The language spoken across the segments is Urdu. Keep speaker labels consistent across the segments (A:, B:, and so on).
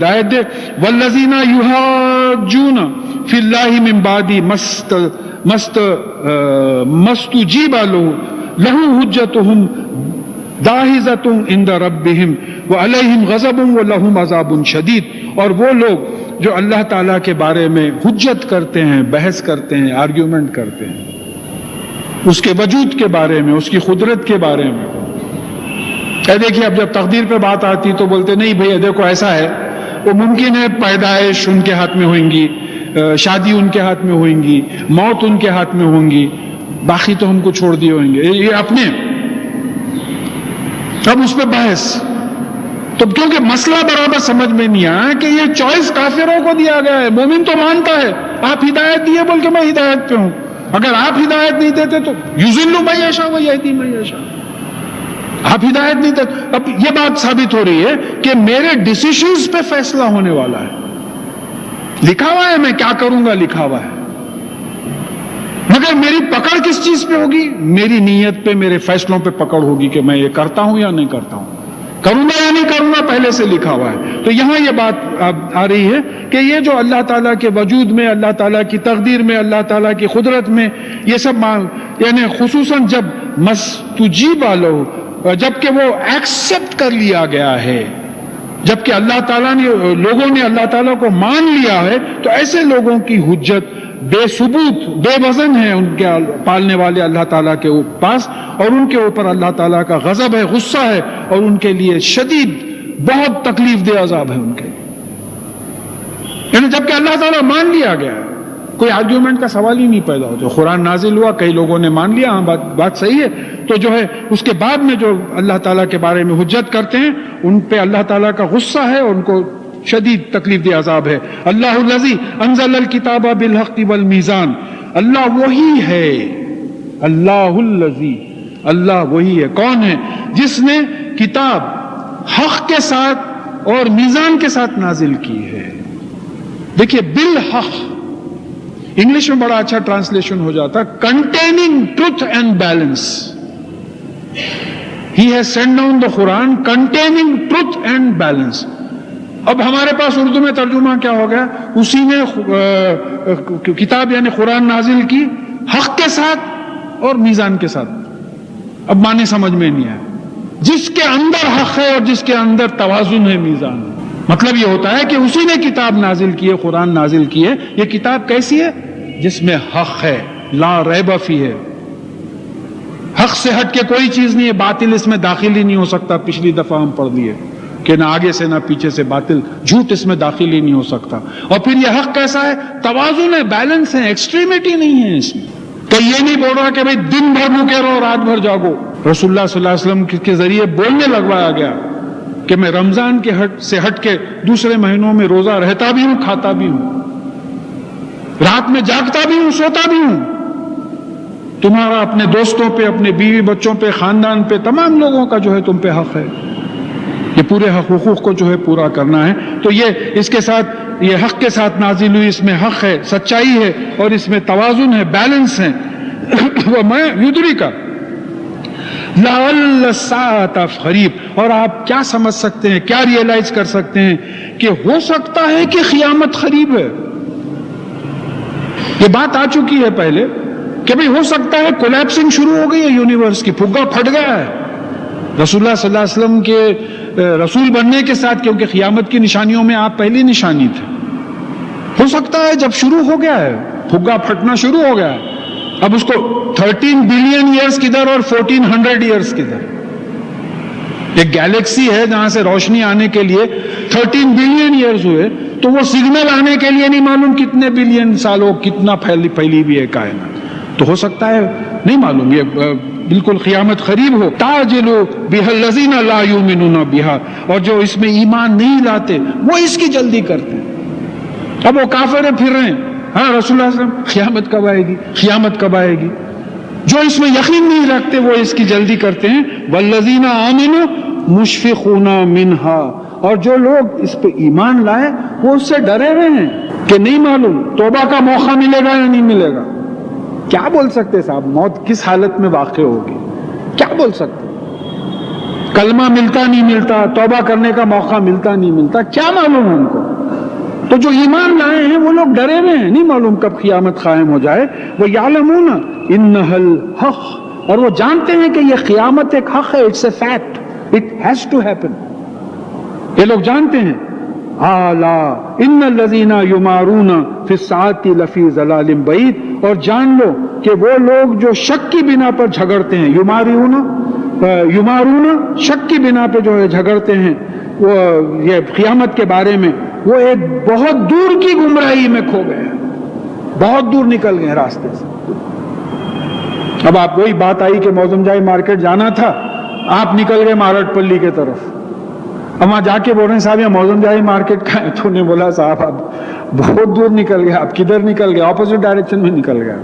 A: ہدایت دے. والذین یحاجون فی اللہ من بعد مستجیب لہ حجتہم داحضۃ عند ربہم وعلیہم غضب ولہم عذاب شدید. اور وہ لوگ جو اللہ تعالیٰ کے بارے میں حجت کرتے ہیں، بحث کرتے ہیں، آرگیومنٹ کرتے ہیں، اس کے وجود کے بارے میں، اس کی قدرت کے بارے میں. دیکھیے اب جب تقدیر پہ بات آتی تو بولتے نہیں بھئی دیکھو ایسا ہے، وہ ممکن ہے پیدائش ان کے ہاتھ میں ہوئیں گی، شادی ان کے ہاتھ میں ہوئیں گی، موت ان کے ہاتھ میں ہوں گی، باقی تو ہم کو چھوڑ دیے ہوئیں گے. یہ اپنے اب اس پہ بحث تو کیونکہ مسئلہ برابر سمجھ میں نہیں آیا کہ یہ چوائس کافروں کو دیا گیا ہے. مومن تو مانتا ہے آپ ہدایت دیے بول کے میں ہدایت پہ ہوں، اگر آپ ہدایت نہیں دیتے تو یضل من یشاء ویہدی من یشاء. آپ ہدایت نہیں دیتے. اب یہ بات ثابت ہو رہی ہے کہ میرے ڈیسیشنز پہ فیصلہ ہونے والا ہے. لکھا ہوا ہے میں کیا کروں گا، لکھا ہوا ہے، مگر میری پکڑ کس چیز پہ ہوگی؟ میری نیت پہ، میرے فیصلوں پہ پکڑ ہوگی کہ میں یہ کرتا ہوں یا نہیں کرتا ہوں، کروں گا یا نہیں کروں گا، پہلے سے لکھا ہوا ہے. تو یہاں یہ بات آ رہی ہے کہ یہ جو اللہ تعالیٰ کے وجود میں، اللہ تعالیٰ کی تقدیر میں، اللہ تعالیٰ کی قدرت میں یہ سب یعنی خصوصاً جب مستجیب لہ، جبکہ وہ ایکسپٹ کر لیا گیا ہے، جبکہ اللہ تعالیٰ نے، لوگوں نے اللہ تعالیٰ کو مان لیا ہے، تو ایسے لوگوں کی حجت بے ثبوت، بے وزن ہے ان کے پالنے والے اللہ تعالیٰ کے پاس، اور ان کے اوپر اللہ تعالیٰ کا غضب ہے، غصہ ہے، اور ان کے لیے شدید، بہت تکلیف دہ عذاب ہے ان کے. یعنی جبکہ اللہ تعالیٰ مان لیا گیا ہے، کوئی آرگیومنٹ کا سوال ہی نہیں پیدا ہوتا. قرآن نازل ہوا، کئی لوگوں نے مان لیا، ہاں بات صحیح ہے، تو جو ہے اس کے بعد میں جو اللہ تعالیٰ کے بارے میں حجت کرتے ہیں ان پہ اللہ تعالیٰ کا غصہ ہے اور ان کو شدید تکلیف دہ عذاب ہے. اللہ الذی انزل الکتاب بالحق والمیزان. اللہ وہی ہے، اللہ الذی، اللہ وہی ہے. کون ہے؟ جس نے کتاب حق کے ساتھ اور میزان کے ساتھ نازل کی ہے. دیکھیے بالحق انگلش میں بڑا اچھا ٹرانسلیشن ہو جاتا، containing truth and balance. He has sent down the Quran containing truth and balance. اب ہمارے پاس اردو میں ترجمہ کیا ہو گیا؟ اسی نے کتاب یعنی قرآن نازل کی حق کے ساتھ اور میزان کے ساتھ. اب معنی سمجھ میں نہیں آیا. جس کے اندر حق ہے اور جس کے اندر توازن ہے، میزان ہے. مطلب یہ ہوتا ہے کہ اسی نے کتاب نازل کی ہے، قرآن نازل کی ہے. یہ کتاب کیسی ہے؟ جس میں حق ہے، لا ریب فیہ ہے. حق سے ہٹ کے کوئی چیز نہیں ہے، باطل اس میں داخل ہی نہیں ہو سکتا. پچھلی دفعہ ہم پڑھ لیے کہ نہ آگے سے نہ پیچھے سے باطل، جھوٹ اس میں داخل ہی نہیں ہو سکتا. اور پھر یہ حق کیسا ہے؟ توازن ہے، بیلنس ہے، ایکسٹریمٹی نہیں ہے اس میں. تو یہ نہیں بول رہا کہ بھئی دن بھر بھوکے رہو، رات بھر جاگو. رسول اللہ صلی اللہ علیہ وسلم کے ذریعے بولنے لگوایا گیا کہ میں رمضان کے سے ہٹ کے دوسرے مہینوں میں روزہ رہتا بھی ہوں، کھاتا بھی ہوں، رات میں جاگتا بھی ہوں، سوتا بھی ہوں. تمہارا اپنے دوستوں پہ، اپنے بیوی بچوں پہ، خاندان پہ، تمام لوگوں کا جو ہے تم پہ حق ہے. یہ پورے حقوق کو جو ہے پورا کرنا ہے. تو یہ اس کے ساتھ، یہ حق کے ساتھ نازل ہوئی، اس میں حق ہے، سچائی ہے، اور اس میں توازن ہے، بیلنس ہے. وَمَا يُدْرِكَ لَعَلَّ السَّاعَةَ قَرِيبٌ. اور آپ کیا سمجھ سکتے ہیں، کیا ریئلائز کر سکتے ہیں کہ ہو سکتا ہے کہ قیامت قریب ہے. یہ بات آ چکی ہے پہلے کہ بھئی ہو سکتا ہے کولیپسنگ شروع ہو گئی ہے یونیورس کی، پھگا پھٹ گیا ہے. رسول اللہ صلی اللہ علیہ وسلم کے رسول بننے کے ساتھ، کیونکہ قیامت کی نشانیوں میں آپ پہلی نشانی تھے، ہو سکتا ہے جب شروع ہو گیا ہے، پھگا پھٹنا شروع ہو گیا ہے. اب اس کو 13 بلین ایئرز کدھر اور 1400 ایئرز کدھر. ایک گیلیکسی ہے جہاں سے روشنی آنے کے لیے 13 بلین ایئرز ہوئے، تو وہ سگنل آنے کے لیے نہیں معلوم کتنے بلین سالوں، کتنا پھیلی بھی ہے کائنات. تو ہو سکتا ہے نہیں معلوم، یہ بالکل قیامت قریب ہو. تاجلو بها الذین لا یؤمنون بها. اور جو اس میں ایمان نہیں لاتے وہ اس کی جلدی کرتے ہیں. اب وہ کافر پھر رہے ہیں، ہاں رسول اللہ صلی اللہ علیہ وسلم قیامت کب آئے گی، قیامت کب آئے گی. جو اس میں یقین نہیں رکھتے وہ اس کی جلدی کرتے ہیں. والذین آمنوا مشفقون منها. اور جو لوگ اس پہ ایمان لائے وہ اس سے ڈرے ہوئے ہیں کہ نہیں معلوم توبہ کا موقع ملے گا یا نہیں ملے گا. کیا بول سکتے صاحب، موت کس حالت میں واقع ہوگی، کیا بول سکتے. کلمہ ملتا نہیں ملتا، توبہ کرنے کا موقع ملتا نہیں ملتا، کیا معلوم ان کو؟ تو جو ایمان لائے ہیں وہ لوگ ڈرے ہوئے ہیں، نہیں معلوم کب قیامت قائم ہو جائے. وہ یعلمون انھا الحق، اور وہ جانتے ہیں کہ یہ قیامت ایک حق ہے، it's a fact, it has to happen. یہ لوگ جانتے ہیں. الا ان الذین یمارون فی الساعۃ لفی ضلال بعید، اور جان لو کہ وہ لوگ جو شک کی بنا پر جھگڑتے ہیں، یمارون شک کی بنا پہ جو ہے جھگڑتے ہیں وہ یہ قیامت کے بارے میں، وہ ایک بہت دور کی گمراہی میں کھو گئے ہیں، بہت دور نکل گئے راستے سے. اب آپ وہی بات آئی کہ موزم جائی مارکیٹ جانا تھا، آپ نکل گئے مارٹ پلی کے طرف. اب وہاں جا کے بول رہے ہیں صاحب یہ موزم جائی مارکیٹ کا ہے، تو نے بولا صاحب آپ بہت دور نکل گئے، آپ کدھر نکل گئے؟ اپوزٹ ڈائریکشن میں نکل گئے،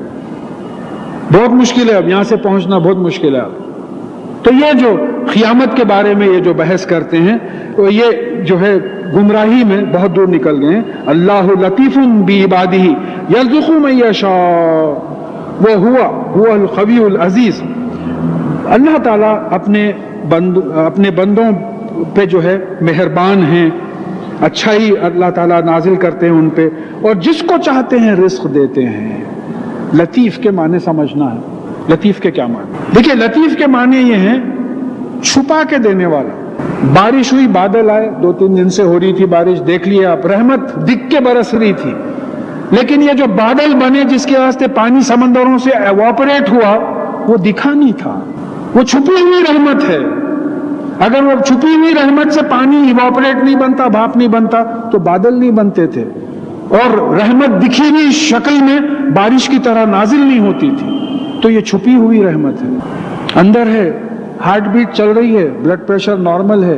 A: بہت مشکل ہے اب یہاں سے پہنچنا، بہت مشکل ہے اب. تو یہ جو قیامت کے بارے میں یہ جو بحث کرتے ہیں وہ یہ جو ہے گمراہی میں بہت دور نکل گئے ہیں. اللہ لطیف بعبادہ یرزق من یشاء وہو القوی العزیز. اللہ تعالیٰ اپنے بندوں پہ جو ہے مہربان ہیں، اچھائی اللہ تعالیٰ نازل کرتے ہیں ان پہ، اور جس کو چاہتے ہیں رزق دیتے ہیں. لطیف کے معنی سمجھنا ہے. لطیف کے کیا معنی؟ دیکھیں لطیف کے معنی یہ ہیں چھپا کے دینے والا. بارش ہوئی، بادل آئے، 2-3 دن سے ہو رہی تھی بارش، دیکھ لیے آپ، رحمت دکھ کے برس رہی تھی، لیکن یہ جو بادل بنے جس کے واسطے پانی سمندروں سے ایواپریٹ ہوا، وہ دکھا نہیں تھا، وہ چھپی ہوئی رحمت ہے. اگر وہ چھپی ہوئی رحمت سے پانی ایواپریٹ نہیں بنتا، بھاپ نہیں بنتا، تو بادل نہیں بنتے تھے، اور رحمت دکھی ہوئی شکل میں بارش کی طرح نازل نہیں ہوتی تھی. تو یہ چھپی ہوئی رحمت ہے، اندر ہے، ہارٹ بیٹ چل رہی ہے، بلڈ پریشر نارمل ہے،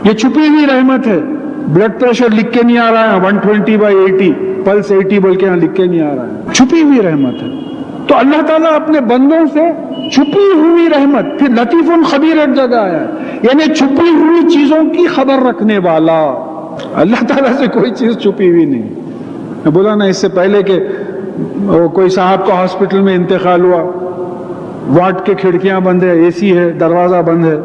A: یہ چھپی ہوئی رحمت ہے. بلڈ پریشر لکھ کے نہیں آ رہا ہے 120/80، پلس 80 بول کے یہاں لکھ کے نہیں آ رہا ہے، چھپی ہوئی رحمت ہے. تو اللہ تعالیٰ اپنے بندوں سے چھپی ہوئی رحمت. پھر لطیف خبیر ایک جگہ آیا ہے، یعنی چھپی ہوئی چیزوں کی خبر رکھنے والا. اللہ تعالیٰ سے کوئی چیز چھپی ہوئی نہیں. میں بولا نا اس سے پہلے کہ کوئی صاحب کا ہاسپٹل میں انتقال ہوا، وارڈ کے کھڑکیاں بند ہے، اے سی ہے، دروازہ بند ہے.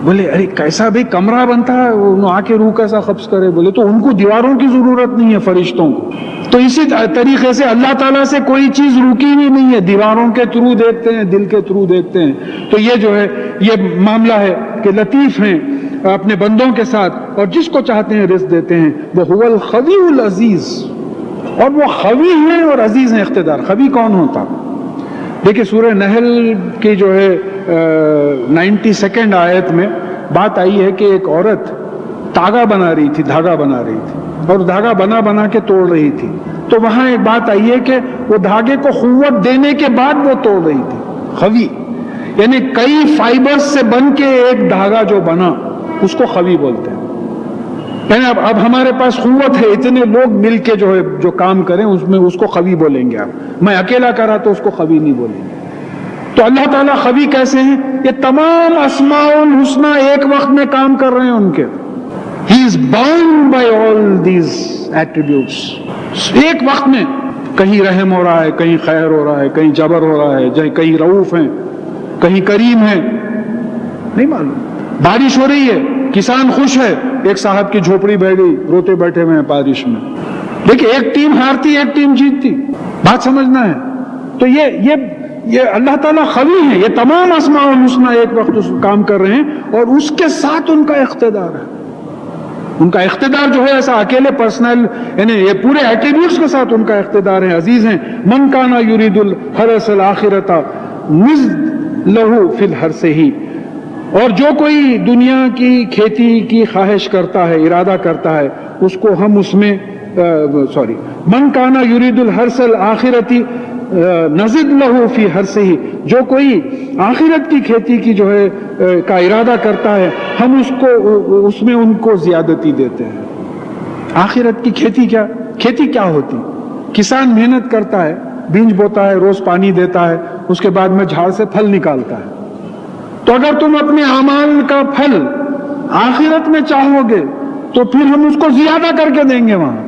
A: بولے ارے کیسا بھی کمرہ بنتا ہے، انہوں آ کے روح کیسا قبض کرے؟ بولے تو ان کو دیواروں کی ضرورت نہیں ہے، فرشتوں کو. تو اسی طریقے سے اللہ تعالیٰ سے کوئی چیز رکی بھی نہیں ہے، دیواروں کے تھرو دیکھتے ہیں، دل کے تھرو دیکھتے ہیں. تو یہ جو ہے یہ معاملہ ہے کہ لطیف ہیں اپنے بندوں کے ساتھ، اور جس کو چاہتے ہیں رزق دیتے ہیں. وہ هو القوی العزیز، اور وہ قوی ہیں اور عزیز ہیں اقتدار. قوی کون ہوتا؟ دیکھیں سورہ نحل کی جو ہے 92 آیت میں بات آئی ہے کہ ایک عورت دھاگا بنا رہی تھی، اور دھاگا بنا کے توڑ رہی تھی. تو وہاں ایک بات آئی ہے کہ وہ دھاگے کو قوت دینے کے بعد وہ توڑ رہی تھی. قوی یعنی کئی فائبرز سے بن کے ایک دھاگا جو بنا، اس کو قوی بولتے ہیں. یعنی اب ہمارے پاس قوت ہے، اتنے لوگ مل کے جو کام کریں اس کو قوی بولیں گے. آپ میں اکیلا کرا تو اس کو قوی نہیں بولیں گے. تو اللہ تعالیٰ قوی کیسے ہیں؟ یہ تمام اسماء الحسنہ ایک وقت میں کام کر رہے ہیں ان کے. He is bound by all these attributes. ایک وقت میں کہیں رحم ہو رہا ہے، کہیں خیر ہو رہا ہے، کہیں جبر ہو رہا ہے، کہیں رؤوف ہیں، کہیں کریم ہیں، نہیں معلوم. بارش ہو رہی ہے، کسان خوش ہے، ایک صاحب کی جھوپڑی بہ گئی، روتے بیٹھے ہوئے ہیں بارش میں. دیکھیں ایک ٹیم ہارتی، ایک ٹیم جیتتی، بات سمجھنا ہے. تو یہ اللہ تعالیٰ قوی ہے، یہ تمام اسماء الحسنہ ایک وقت کام کر رہے ہیں، اور اس کے ساتھ ان کا اقتدار ہے. ان کا اقتدار جو ہے ایسا اکیلے پرسنل، یعنی یہ پورے ایٹریبیوٹس کے ساتھ ان کا اقتدار ہے. عزیز ہیں. من کان یرید الحرث الآخرۃ نزد لہ فی الحرث ہی، اور جو کوئی دنیا کی کھیتی کی خواہش کرتا ہے، ارادہ کرتا ہے، اس کو ہم اس میں من کان یرید الحرث الآخرۃ نزد لہ فی حرثہ، جو کوئی آخرت کی کھیتی کی جو ہے کا ارادہ کرتا ہے، ہم اس میں ان کو زیادتی دیتے ہیں. آخرت کی کھیتی کیا ہوتی؟ کسان محنت کرتا ہے، بیج بوتا ہے، روز پانی دیتا ہے، اس کے بعد میں جھاڑ سے پھل نکالتا ہے. تو اگر تم اپنے اعمال کا پھل آخرت میں چاہو گے تو پھر ہم اس کو زیادہ کر کے دیں گے وہاں.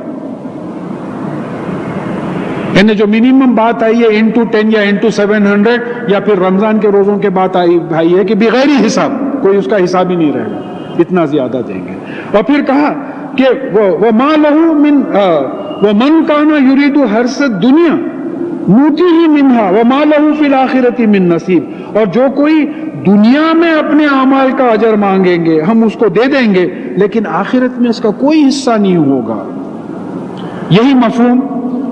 A: یعنی جو منیمم بات آئی ہے انٹو 10 یا انٹو 700، یا پھر رمضان کے روزوں کے بات آئی ہے کہ بغیر حساب کوئی اس کا حساب ہی نہیں رہے گا، اتنا زیادہ دیں گے. اور پھر کہا کہ وَمَا لَهُ مِنْ وَمَنْ كَانَ يُرِيدُ حَرْثَ الدُّنْيَا نُؤْتِهِ مِنْهَا وَمَا لَهُ فِي الْآخِرَةِ مِنْ نَصِيب. اور جو کوئی دنیا میں اپنے اعمال کا اجر مانگیں گے ہم اس کو دے دیں گے، لیکن آخرت میں اس کا کوئی حصہ نہیں ہوگا. یہی مفہوم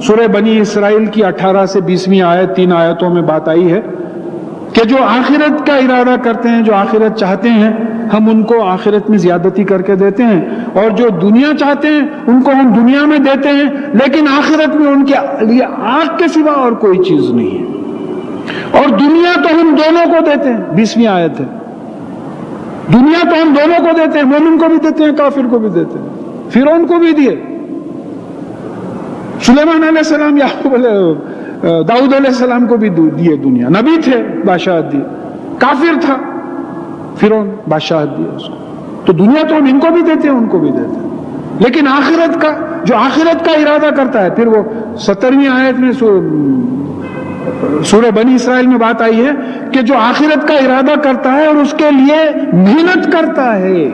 A: سورہ بنی اسرائیل کی 18 سے 20ویں آیت 3 آیتوں میں بات آئی ہے کہ جو آخرت کا ارادہ کرتے ہیں، جو آخرت چاہتے ہیں، ہم ان کو آخرت میں زیادتی کر کے دیتے ہیں، اور جو دنیا چاہتے ہیں ان کو ہم دنیا میں دیتے ہیں، لیکن آخرت میں ان کے لیے آگ کے سوا اور کوئی چیز نہیں ہے. اور دنیا تو ہم دونوں کو دیتے ہیں، 20ویں آیت ہے. دنیا تو ہم دونوں کو دیتے ہیں، مومن کو بھی دیتے ہیں، کافر کو بھی دیتے ہیں. فرعون کو بھی دیے، سلیمان علیہ السلام، یعقوب داؤد علیہ السلام کو بھی دیے. دنیا نبی تھے، بادشاہت دی. کافر تھا فرعون، بادشاہت دی اس کو. تو دنیا تو ہم ان کو بھی دیتے ہیں، ان کو بھی دیتے ہیں، لیکن آخرت کا جو آخرت کا ارادہ کرتا ہے، پھر وہ 17ویں آیت میں سورہ بنی اسرائیل میں بات آئی ہے کہ جو آخرت کا ارادہ کرتا ہے اور اس کے لیے محنت کرتا ہے،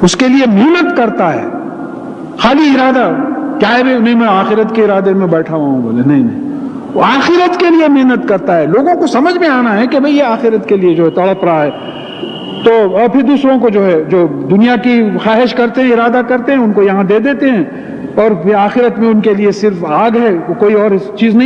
A: اس کے لیے محنت کرتا ہے. خالی ارادہ کیا ہے نہیں میں آخرت کے ارادے میں بیٹھا ہوا ہوں، بولے نہیں، وہ آخرت کے لیے محنت کرتا ہے. لوگوں کو سمجھ میں آنا ہے کہ بھئی یہ آخرت کے لیے جو ہے تڑپ رہا ہے. تو اور پھر دوسروں کو جو ہے جو دنیا کی خواہش کرتے ہیں، ارادہ کرتے ہیں، ان کو یہاں دے دیتے ہیں، اور پھر آخرت میں ان کے لیے صرف آگ ہے، کوئی اور چیز نہیں.